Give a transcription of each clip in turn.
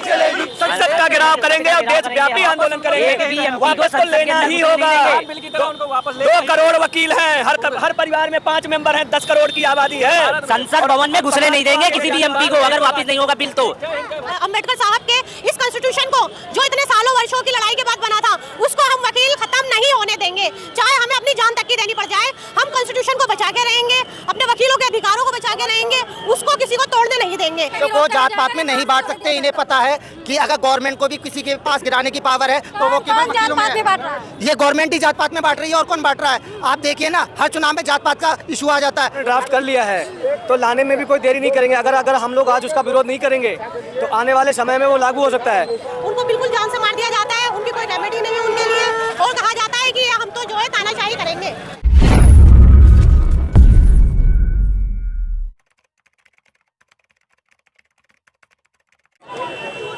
संसद का घेराव करेंगे और देशव्यापी आंदोलन करेंगे। वापस तो लेना ही होगा। 2 करोड़ वकील हैं, हर परिवार में 5 मेंबर हैं, 10 करोड़ की आबादी है। संसद भवन में घुसने नहीं देंगे किसी भी एमपी को अगर वापस नहीं होगा बिल तो। अम्बेडकर साहब के इस कॉन्स्टिट्यूशन को जो इतने सालों वर्षों की लड़ाई के बाद बना था, उसको हम वकील खत्म नहीं होने देंगे। चाहे हमें अपनी जान तक की देनी पड़ जाए, हम कॉन्स्टिट्यूशन को बचा के रहेंगे, अपने वकीलों के अधिकारों को बचा के रहेंगे, उसको किसी को तोड़ने नहीं देंगे। तो वो जात पात में नहीं बांट सकते। इन्हें पता है कि अगर गवर्नमेंट को भी किसी के पास गिराने की पावर है तो वो केवल वकीलों में है। ये गवर्नमेंट ही जात पात में बांट रही है, और कौन बांट रहा है? आप देखिए ना, हर चुनाव में जात पात का इशू आ जाता है। ड्राफ्ट कर लिया है तो लाने में भी कोई देरी नहीं करेंगे। अगर हम लोग आज उसका विरोध नहीं करेंगे तो आने वाले समय में वो लागू हो सकता है। उनको बिल्कुल जान से मार दिया जाता है, उनकी कोई रेमेडी नहीं है उनके लिए, और कहा जाता है कि हम तो जो है तानाशाही करेंगे।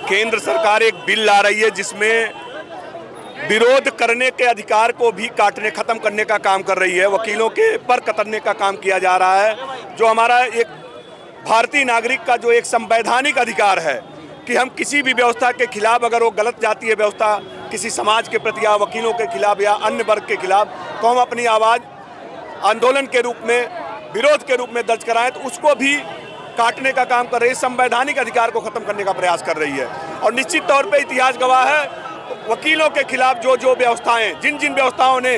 केंद्र सरकार एक बिल ला रही है जिसमें विरोध करने के अधिकार को भी काटने खत्म करने का काम कर रही है। वकीलों के पर कतरने का काम किया जा रहा है, जो हमारा एक भारतीय नागरिक का जो एक संवैधानिक अधिकार है कि हम किसी भी व्यवस्था के खिलाफ, अगर वो गलत जाती है व्यवस्था किसी समाज के प्रति या वकीलों के खिलाफ या अन्य वर्ग के खिलाफ, तो हम अपनी आवाज़ आंदोलन के रूप में, विरोध के रूप में दर्ज कराएं, तो उसको भी काटने का काम कर रही है। संवैधानिक अधिकार को खत्म करने का प्रयास कर रही है। और निश्चित तौर पे इतिहास गवाह है, वकीलों के खिलाफ जो व्यवस्थाएं, जिन व्यवस्थाओं ने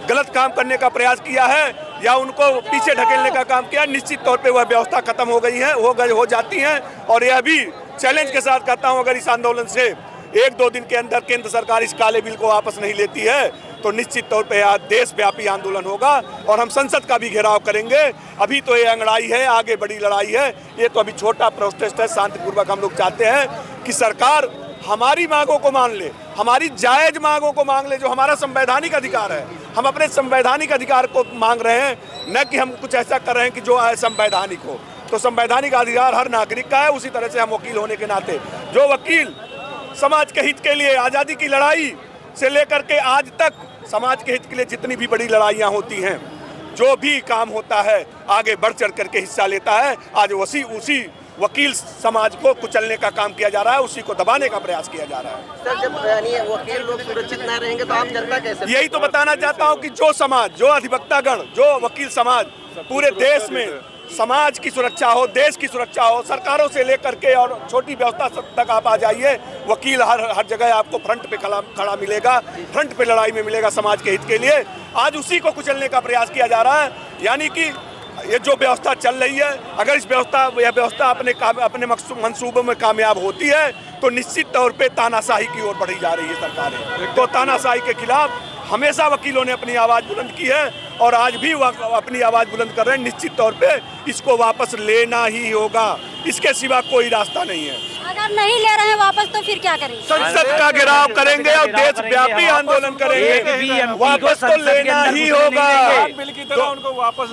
गलत काम करने का प्रयास किया है या उनको पीछे ढकेलने का काम किया, निश्चित तौर पे वह व्यवस्था खत्म हो गई है, हो जाती हैं। और यह भी चैलेंज के साथ कहता हूं, अगर इस आंदोलन से 1-2 दिन के अंदर केंद्र सरकार इस काले बिल को वापस नहीं लेती है तो निश्चित तौर पे आज देशव्यापी आंदोलन होगा और हम संसद का भी घेराव करेंगे। अभी तो ये अंगड़ाई है, आगे बड़ी लड़ाई है। ये तो अभी छोटा प्रोटेस्ट है, शांतिपूर्वक हम लोग चाहते हैं कि सरकार हमारी मांगों को मान ले, हमारी जायज मांगों को मांग ले, जो हमारा संवैधानिक अधिकार है। हम अपने संवैधानिक अधिकार को मांग रहे हैं, न कि हम कुछ ऐसा कर रहे हैं कि जो असंवैधानिक हो। तो संवैधानिक अधिकार हर नागरिक का है। उसी तरह से हम वकील होने के नाते, जो वकील समाज के हित के लिए, आज़ादी की लड़ाई से लेकर के आज तक समाज के हित के लिए जितनी भी बड़ी लड़ाइयाँ होती हैं, जो भी काम होता है, आगे बढ़ चढ़ करके हिस्सा लेता है। आज उसी वकील समाज को कुचलने का काम किया जा रहा है, उसी को दबाने का प्रयास किया जा रहा है। सर, जब वकील लोग सुरक्षित न रहेंगे तो आम जनता कैसे? यही तो बताना चाहता हूं कि जो समाज, जो अधिवक्तागण, जो वकील समाज, पूरे देश में समाज की सुरक्षा हो, देश की सुरक्षा हो, सरकारों से लेकर के और छोटी व्यवस्था तक आप आ जाइए, वकील हर जगह आपको फ्रंट पे खड़ा मिलेगा, फ्रंट पे लड़ाई में मिलेगा समाज के हित के लिए। आज उसी को कुचलने का प्रयास किया जा रहा है। यानी कि ये जो व्यवस्था चल रही है, अगर यह व्यवस्था अपने मंसूबों में कामयाब होती है तो निश्चित तौर पे तानाशाही की ओर बढ़ी जा रही है सरकारें। तो तानाशाही के खिलाफ हमेशा वकीलों ने अपनी आवाज़ बुलंद की है और आज भी अपनी आवाज़ बुलंद कर रहे हैं। निश्चित तौर पे इसको वापस लेना ही होगा, इसके सिवा कोई रास्ता नहीं है। अगर नहीं ले रहे हैं वापस तो फिर क्या करेंगे? संसद का घेराव करेंगे और देशव्यापी आंदोलन करेंगे। वापस तो लेना ही होगा।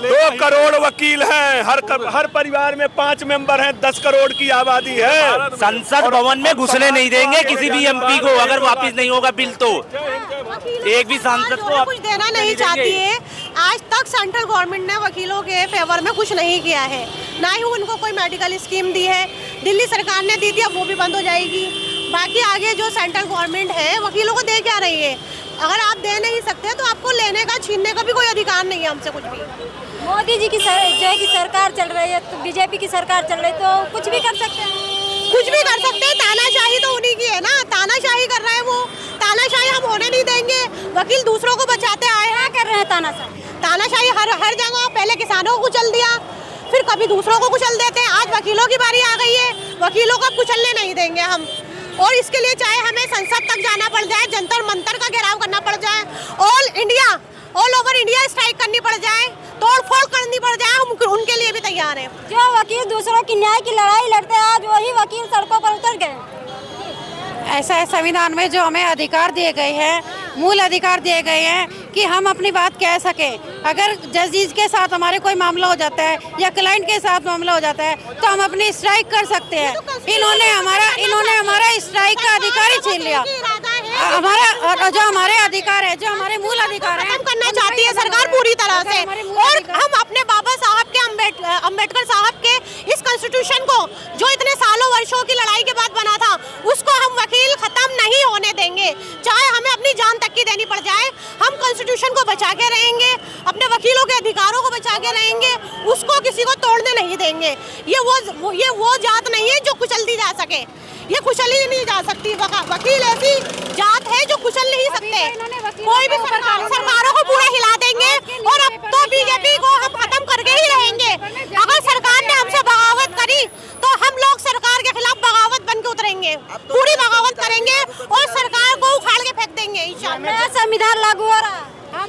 2 करोड़ वकील हैं, हर परिवार में 5 मेंबर हैं, 10 करोड़ की आबादी है। संसद भवन में घुसने नहीं देंगे किसी भी एमपी को अगर वापस नहीं होगा बिल तो। एक भी सांसद को कुछ देना नहीं चाहती है। आज तक सेंट्रल गवर्नमेंट ने वकीलों के फेवर में कुछ नहीं किया है, ना ही उनको कोई मेडिकल स्कीम दी है। दिल्ली सरकार ने दी थी, अब वो भी बंद हो जाएगी। बाकी आगे जो सेंट्रल गवर्नमेंट है वकीलों को दे क्या रही है? अगर आप दे नहीं सकते तो आपको लेने का, छीनने का भी कोई अधिकार नहीं है हमसे कुछ भी। मोदी जी की सरकार चल रही है, तो बीजेपी की सरकार चल रही है, तो कुछ भी कर सकते हैं। कुछ भी कर सकते हैं। तानाशाही तो उन्हीं की है ना, तानाशाही कर रहे हैं वो। तानाशाही हम होने नहीं देंगे। वकील दूसरों को बचाते आए हैं, कर रहे हैं तानाशाही। तानाशाही हर जगह। पहले किसानों को कुचल दिया, फिर कभी दूसरों को कुचल देते हैं। आज वकीलों की बारी आ गई है, वकीलों को कुचलने नहीं देंगे हम। और इसके लिए चाहे हमें संसद तक जाना पड़ जाए, जंतर मंतर का घेराव करना पड़ जाए, ऑल ओवर इंडिया स्ट्राइक करनी पड़ जाए, तोड़ फोड़ करनी पड़ जाए, हम उनके लिए भी तैयार हैं। जो वकील दूसरों की न्याय की लड़ाई लड़ते हैं, आज वही वकील सड़कों पर उतर गए। ऐसा है संविधान में जो हमें अधिकार दिए गए हैं, मूल अधिकार दिए गए हैं कि हम अपनी बात कह सकें। अगर जजीज के साथ हमारे कोई मामला हो जाता है या क्लाइंट के साथ मामला हो जाता है तो हम अपनी स्ट्राइक कर सकते हैं। इन्होंने हमारा स्ट्राइक का अधिकार ही छीन लिया। हमारा जो हमारे अधिकार है, जो हमारे मूल अधिकार है, करना चाहती है सरकार पूरी तरह से। और हम अपने बाबा साहब के, अम्बेडकर साहब के इस कॉन्स्टिट्यूशन को जो इतने सालों वर्षों की लड़ाई के बाद बना था उसको हम वकील खत्म नहीं होने देंगे, चाहे हमें अपनी जान तक की देनी पड़ जाए। हम कॉन्स्टिट्यूशन को बचा के रहेंगे, अपने वकीलों के अधिकारों को बचा के रहेंगे, उसको किसी को तोड़ने नहीं देंगे। ये वो जात नहीं है जो कुचल दी जा सके, ये कुचल ही नहीं जा सकती। वकील ऐसी जात है जो कुचल नहीं सकते। कोई भी सरकारों को पूरा हिला देंगे और अब तो बीजेपी को हम खत्म करके ही रहेंगे। अगर सरकार ने हमसे बगावत करी तो हम लोग सरकार के खिलाफ बगावत बन के उतरेंगे, पूरी बगावत करेंगे और सरकार को उखाड़ के फेंक देंगे। इंशाल्लाह संविधान लागू हो रहा,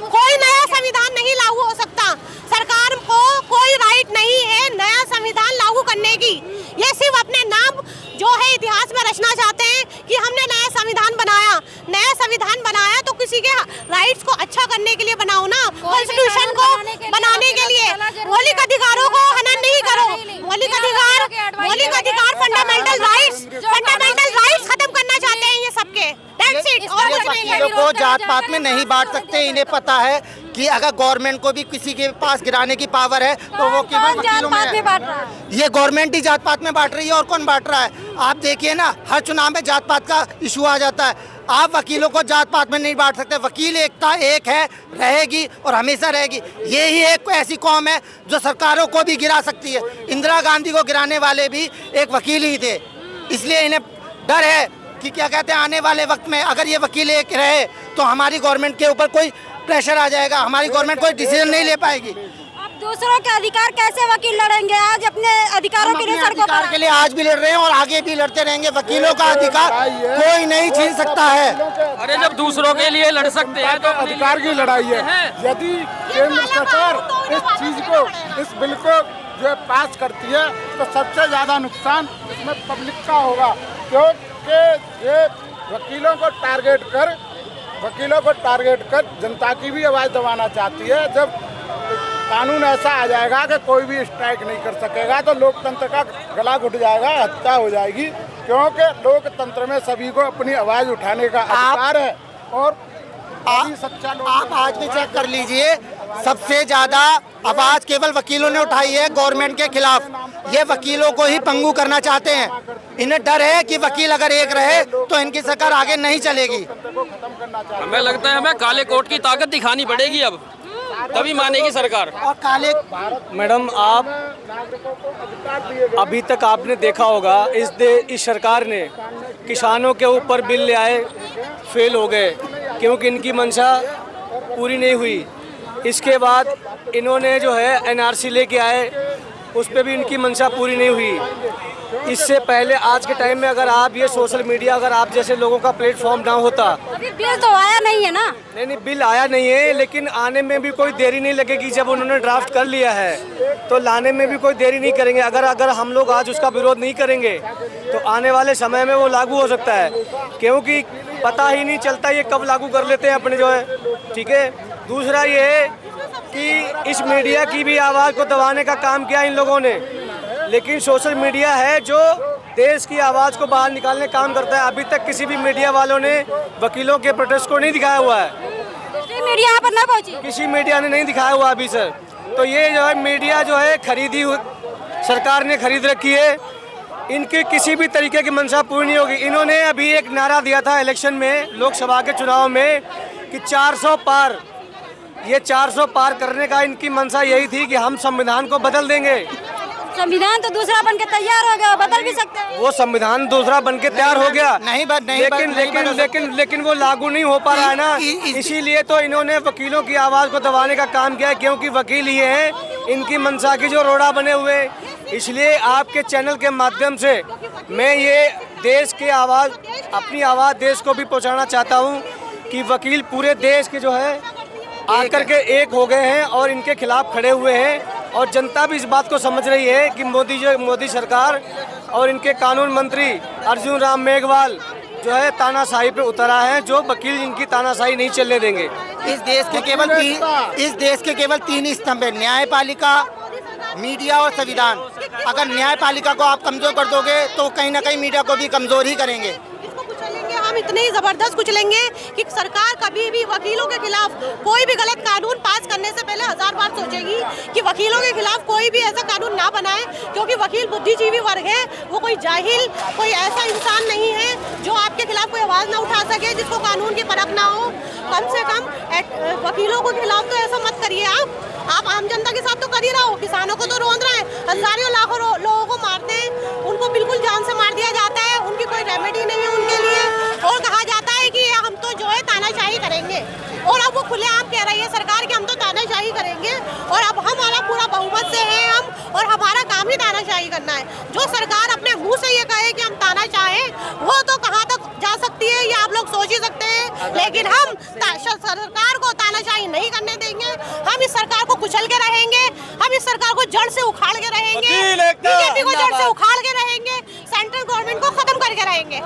कोई नया संविधान नहीं लागू हो सकता। सरकार को कोई राइट नहीं है नया संविधान लागू करने की। ये सिर्फ अपने नाम जो है इतिहास में रचना चाहते हैं कि हमने नया संविधान बनाया। नया संविधान बनाया तो किसी के राइट्स को अच्छा करने के लिए बनाओ ना, कॉन्स्टिट्यूशन को बनाने के लिए। मौलिक अधिकारों को हनन नहीं करो। मौलिक अधिकार फंडामेंटल राइट्स खत्म करना चाहते हैं ये सबके। वकीलों को जात पात में नहीं बांट सकते। इन्हें पता है कि अगर गवर्नमेंट को भी किसी के पास गिराने की पावर है तो वो केवल वकीलों में है। ये गवर्नमेंट ही जात पात में बांट रही है और कौन बांट रहा है? आप देखिए ना, हर चुनाव में जात पात का इशू आ जाता है। आप वकीलों को जात पात में नहीं बांट सकते। वकील एकता एक है, रहेगी और हमेशा रहेगी। ये ही एक ऐसी कौम है जो सरकारों को भी गिरा सकती है। इंदिरा गांधी को गिराने वाले भी एक वकील ही थे। इसलिए इन्हें डर है कि क्या कहते हैं, आने वाले वक्त में अगर ये वकील एक रहे तो हमारी गवर्नमेंट के ऊपर कोई प्रेशर आ जाएगा, हमारी गवर्नमेंट कोई डिसीजन नहीं ले पाएगी। अब दूसरों के अधिकार कैसे वकील लड़ेंगे? आज अपने अधिकारों के लिए अधिकार के लिए आज भी लड़ रहे हैं और आगे भी लड़ते रहेंगे। वकीलों का अधिकार कोई नहीं छीन सकता है। अरे जब दूसरों के लिए लड़ सकते हैं तो अधिकार की लड़ाई है। यदि केंद्र सरकार इस चीज को, इस बिल को जो पास करती है तो सबसे ज्यादा नुकसान इसमें पब्लिक का होगा, क्योंकि ये वकीलों को टारगेट कर जनता की भी आवाज़ दबाना चाहती है। जब कानून ऐसा आ जाएगा कि कोई भी स्ट्राइक नहीं कर सकेगा तो लोकतंत्र का गला घुट जाएगा, हत्या हो जाएगी। क्योंकि लोकतंत्र में सभी को अपनी आवाज़ उठाने का अधिकार है। और आप आज भी चेक कर लीजिए, सबसे ज्यादा आवाज केवल वकीलों ने उठाई है गवर्नमेंट के खिलाफ। ये वकीलों को ही पंगु करना चाहते हैं। इन्हें डर है कि वकील अगर एक रहे तो इनकी सरकार आगे नहीं चलेगी। हमें लगता है हमें काले कोट की ताकत दिखानी पड़ेगी, अब तभी मानेगी सरकार। और काले मैडम, आप अभी तक आपने देखा होगा इस सरकार ने किसानों के ऊपर बिल ले आए, फेल हो गए क्योंकि इनकी मंशा पूरी नहीं हुई। इसके बाद इन्होंने जो है एनआरसी लेके आए, उस पर भी इनकी मंशा पूरी नहीं हुई। इससे पहले आज के टाइम में अगर आप ये सोशल मीडिया, अगर आप जैसे लोगों का प्लेटफॉर्म ना होता। अभी बिल तो आया नहीं है ना? नहीं, बिल आया नहीं है, लेकिन आने में भी कोई देरी नहीं लगेगी। जब उन्होंने ड्राफ्ट कर लिया है तो लाने में भी कोई देरी नहीं करेंगे। अगर हम लोग आज उसका विरोध नहीं करेंगे तो आने वाले समय में वो लागू हो सकता है, क्योंकि पता ही नहीं चलता ये कब लागू कर लेते हैं अपने जो है। ठीक है, दूसरा ये है कि इस मीडिया की भी आवाज़ को दबाने का काम किया इन लोगों ने, लेकिन सोशल मीडिया है जो देश की आवाज़ को बाहर निकालने काम करता है। अभी तक किसी भी मीडिया वालों ने वकीलों के प्रोटेस्ट को नहीं दिखाया हुआ है। मीडिया यहाँ पर ना पहुँची, किसी मीडिया ने नहीं दिखाया हुआ अभी सर। तो ये जो है मीडिया जो है सरकार ने खरीद रखी है। इनके किसी भी तरीके की मंशा पूरी नहीं होगी। इन्होंने अभी एक नारा दिया था इलेक्शन में, लोकसभा के चुनाव में, कि 400 पार। ये 400 पार करने का इनकी मंशा यही थी कि हम संविधान को बदल देंगे। संविधान तो दूसरा बन के तैयार हो गया, बदल भी सकते हैं। वो संविधान दूसरा बन के तैयार हो गया, लेकिन वो लागू नहीं हो पा रहा है ना। इसीलिए तो इन्होंने वकीलों की आवाज़ को दबाने का काम किया है, क्योंकि वकील ये हैं इनकी मंशा की जो रोड़ा बने हुए। इसलिए आपके चैनल के माध्यम से मैं ये देश के आवाज़, अपनी आवाज़ देश को भी पहुँचाना चाहता हूँ कि वकील पूरे देश के जो है आकर के एक हो गए हैं और इनके खिलाफ खड़े हुए हैं। और जनता भी इस बात को समझ रही है कि मोदी सरकार और इनके कानून मंत्री अर्जुन राम मेघवाल जो है तानाशाही पे उतरा है, जो वकील इनकी तानाशाही नहीं चलने देंगे। इस देश के केवल 3 स्तंभ है, न्यायपालिका, मीडिया और संविधान। अगर न्यायपालिका को आप कमजोर कर दोगे तो कहीं ना कहीं मीडिया को भी कमजोर ही करेंगे। हम इतने ही जबरदस्त कुचलेंगे कि सरकार कभी भी वकीलों के खिलाफ कोई भी गलत कानून पास करने से पहले 1000 बार सोचेगी कि वकीलों के खिलाफ कोई भी ऐसा कानून ना बनाए, क्योंकि वकील बुद्धिजीवी वर्ग है, वो कोई जाहिल, कोई ऐसा इंसान नहीं है जो आपके खिलाफ कोई आवाज ना उठा सके, जिसको कानून की परख ना हो। कम से कम वकीलों के खिलाफ तो ऐसा मत करिए। आप आम जनता के साथ तो कर ही रहा हो, किसानों को तो रोंद रहे हैं, हजारों लाखों लोगों को मारते हैं, उनको बिल्कुल जान से मार दिया जाता है, उनकी कोई रेमेडी नहीं है उनके लिए, और कहा जाता है कि हम तो जो है तानाशाही करेंगे। और अब वो खुलेआम कह रही है सरकार कि हम तो तानाशाही करेंगे, और अब हमारा पूरा बहुमत से है हम, और हमारा काम ही तानाशाही करना है। जो सरकार अपने मुंह से ये कहे कि हम तानाशाह हैं, वो तो कहाँ तक जा सकती है ये आप लोग सोच ही सकते हैं, लेकिन हम सरकार को तानाशाही नहीं करने देंगे। हम इस सरकार को कुचल के रहेंगे, हम इस सरकार को जड़ से उखाड़ के रहेंगे, बीजेपी को जड़ से उखाड़ के रहेंगे, सेंट्रल गवर्नमेंट को खत्म करके रहेंगे।